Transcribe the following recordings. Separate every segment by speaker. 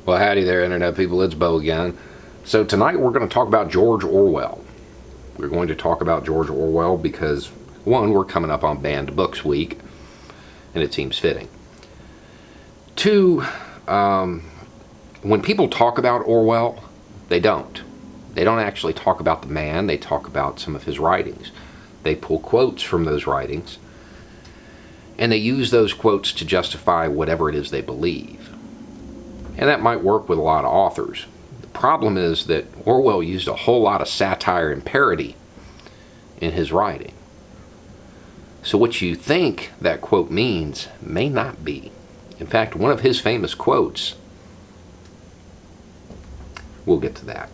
Speaker 1: Well, howdy there, Internet people. It's Bo again. So tonight we're going to talk about George Orwell. We're going to talk about George Orwell because, one, we're coming up on Banned Books Week, and it seems fitting. Two, when people talk about Orwell, they don't. They don't actually talk about the man. They talk about some of his writings. They pull quotes from those writings, and they use those quotes to justify whatever it is they believe. And that might work with a lot of authors. The problem is that Orwell used a whole lot of satire and parody in his writing. So what you think that quote means may not be. In fact, one of his famous quotes, we'll get to that.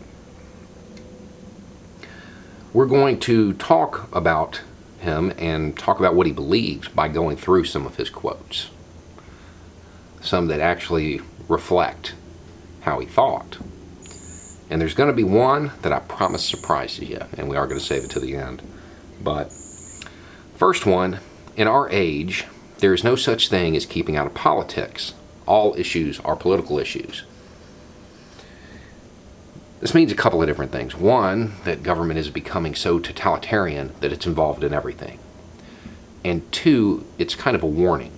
Speaker 1: We're going to talk about him and talk about what he believed by going through some of his quotes. Some that actually reflect how he thought. And there's going to be one that I promise surprises you, and we are going to save it to the end. But first one, in our age, there is no such thing as keeping out of politics. All issues are political issues. This means a couple of different things. One, that government is becoming so totalitarian that it's involved in everything. And two, it's kind of a warning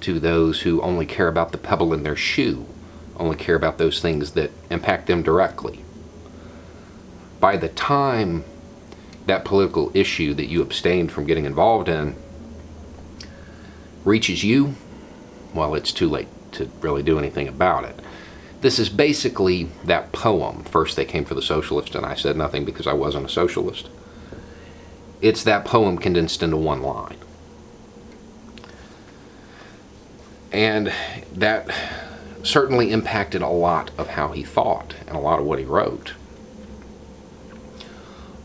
Speaker 1: to those who only care about the pebble in their shoe, only care about those things that impact them directly. By the time that political issue that you abstained from getting involved in reaches you, well, it's too late to really do anything about it. This is basically that poem, First They Came for the Socialist and I Said Nothing Because I Wasn't a Socialist. It's that poem condensed into one line. And that certainly impacted a lot of how he thought and a lot of what he wrote.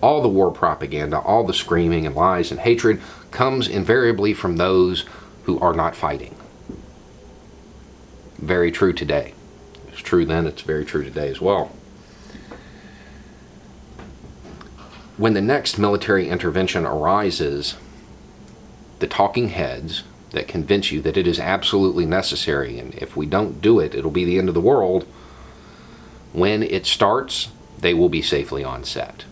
Speaker 1: All the war propaganda, all the screaming and lies and hatred comes invariably from those who are not fighting. Very true today. It's true then, it's very true today as well. When the next military intervention arises, the talking heads that convince you that it is absolutely necessary, and if we don't do it, it'll be the end of the world. When it starts, they will be safely on set,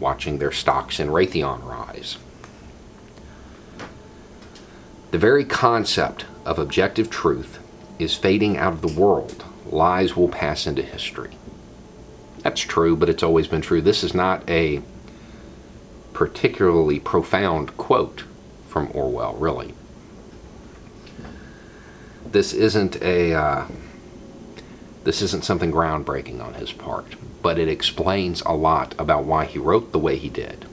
Speaker 1: watching their stocks in Raytheon rise. The very concept of objective truth is fading out of the world. Lies will pass into history. That's true, but it's always been true. This is not a particularly profound quote from Orwell, really. This isn't something groundbreaking on his part, but it explains a lot about why he wrote the way he did.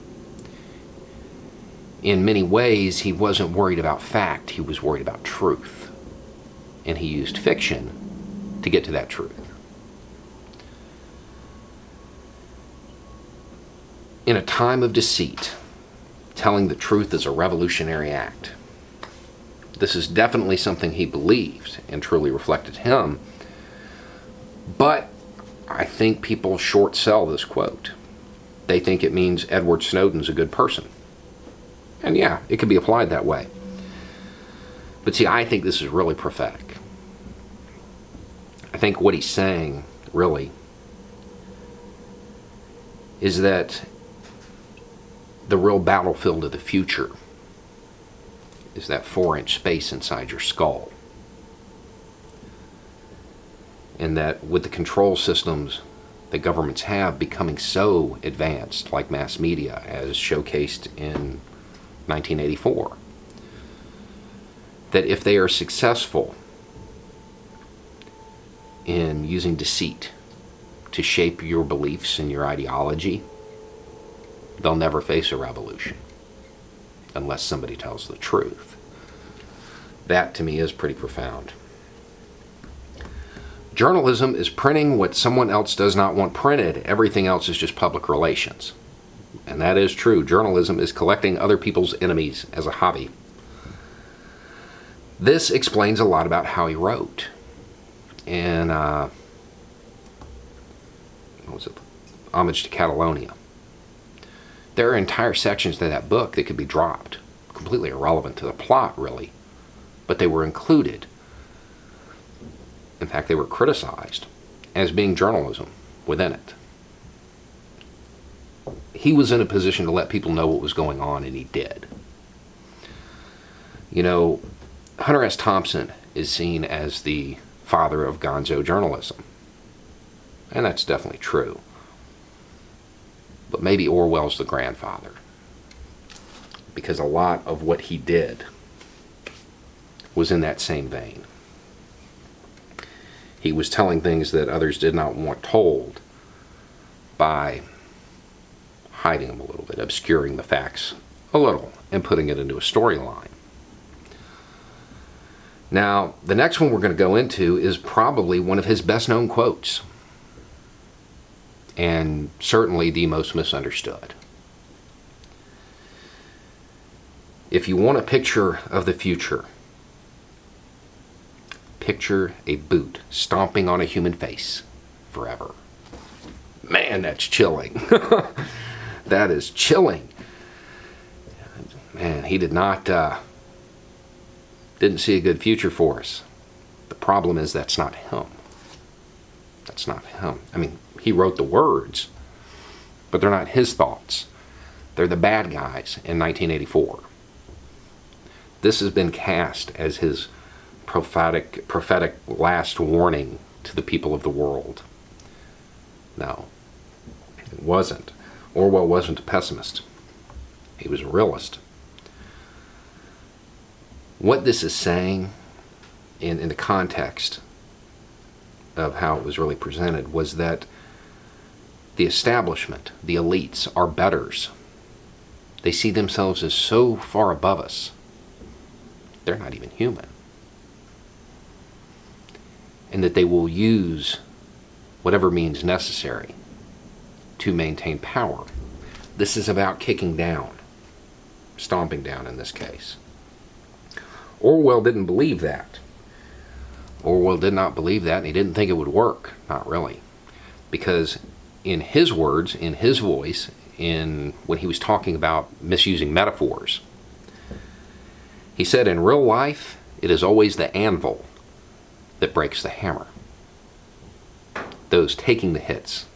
Speaker 1: In many ways, he wasn't worried about fact, he was worried about truth. And he used fiction to get to that truth. In a time of deceit, telling the truth is a revolutionary act. This is definitely something he believed and truly reflected him. But I think people short sell this quote. They think it means Edward Snowden's a good person. And yeah, it could be applied that way. But see, I think this is really prophetic. I think what he's saying, really, is that the real battlefield of the future is that 4-inch space inside your skull. And that with the control systems that governments have becoming so advanced, like mass media, as showcased in 1984, that if they are successful in using deceit to shape your beliefs and your ideology, they'll never face a revolution unless somebody tells the truth. That, to me, is pretty profound. Journalism is printing what someone else does not want printed. Everything else is just public relations. And that is true. Journalism is collecting other people's enemies as a hobby. This explains a lot about how he wrote. In, what was it? Homage to Catalonia. There are entire sections of that book that could be dropped, completely irrelevant to the plot, really, but they were included In fact, they were criticized as being journalism within it. He was in a position to let people know what was going on, and he did. You know, Hunter S. Thompson is seen as the father of gonzo journalism. And that's definitely true. But maybe Orwell's the grandfather. Because a lot of what he did was in that same vein. He was telling things that others did not want told by hiding them a little bit, obscuring the facts a little, and putting it into a storyline. Now, the next one we're going to go into is probably one of his best-known quotes, and certainly the most misunderstood. If you want a picture of the future, picture a boot stomping on a human face forever. Man, that's chilling. That is chilling. Man, he didn't see a good future for us. The problem is that's not him. That's not him. I mean, he wrote the words, but they're not his thoughts. They're the bad guys in 1984. This has been cast as his prophetic last warning to the people of the world. No, it wasn't. Orwell wasn't a pessimist. He was a realist. What this is saying in the context of how it was really presented was that the establishment, the elites, are betters. They see themselves as so far above us. They're not even human. And that they will use whatever means necessary to maintain power. This is about kicking down, stomping down in this case. Orwell didn't believe that. Orwell did not believe that, and he didn't think it would work. Not really. Because in his words, in his voice, when he was talking about misusing metaphors, he said, in real life, it is always the anvil that breaks the hammer. Those taking the hits.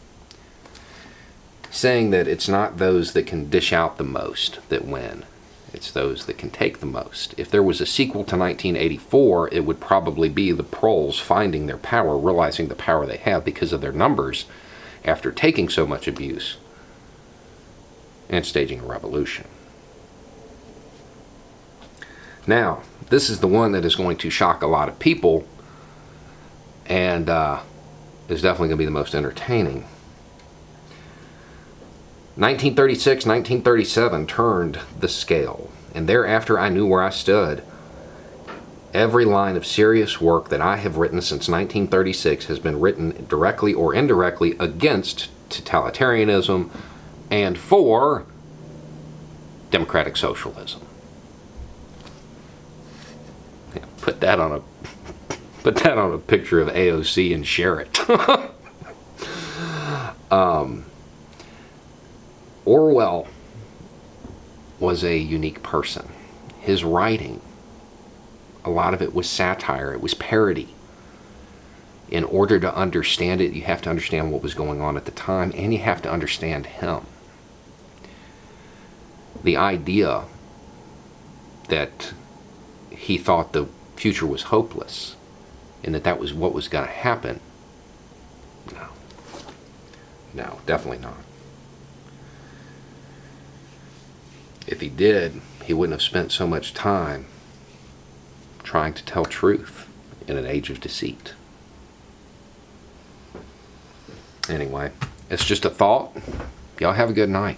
Speaker 1: Saying that it's not those that can dish out the most that win. It's those that can take the most. If there was a sequel to 1984, it would probably be the proles finding their power, realizing the power they have because of their numbers after taking so much abuse, and staging a revolution. Now, this is the one that is going to shock a lot of people, and is definitely going to be the most entertaining. 1936, 1937 turned the scale, and thereafter I knew where I stood. Every line of serious work that I have written since 1936 has been written directly or indirectly against totalitarianism and for democratic socialism. Yeah, put that on a picture of AOC and share it. Orwell was a unique person. His writing, a lot of it was satire, it was parody. In order to understand it, you have to understand what was going on at the time, and you have to understand him. The idea that he thought the future was hopeless, and that was what was going to happen, no, definitely not. If he did, he wouldn't have spent so much time trying to tell truth in an age of deceit. Anyway, it's just a thought. Y'all have a good night.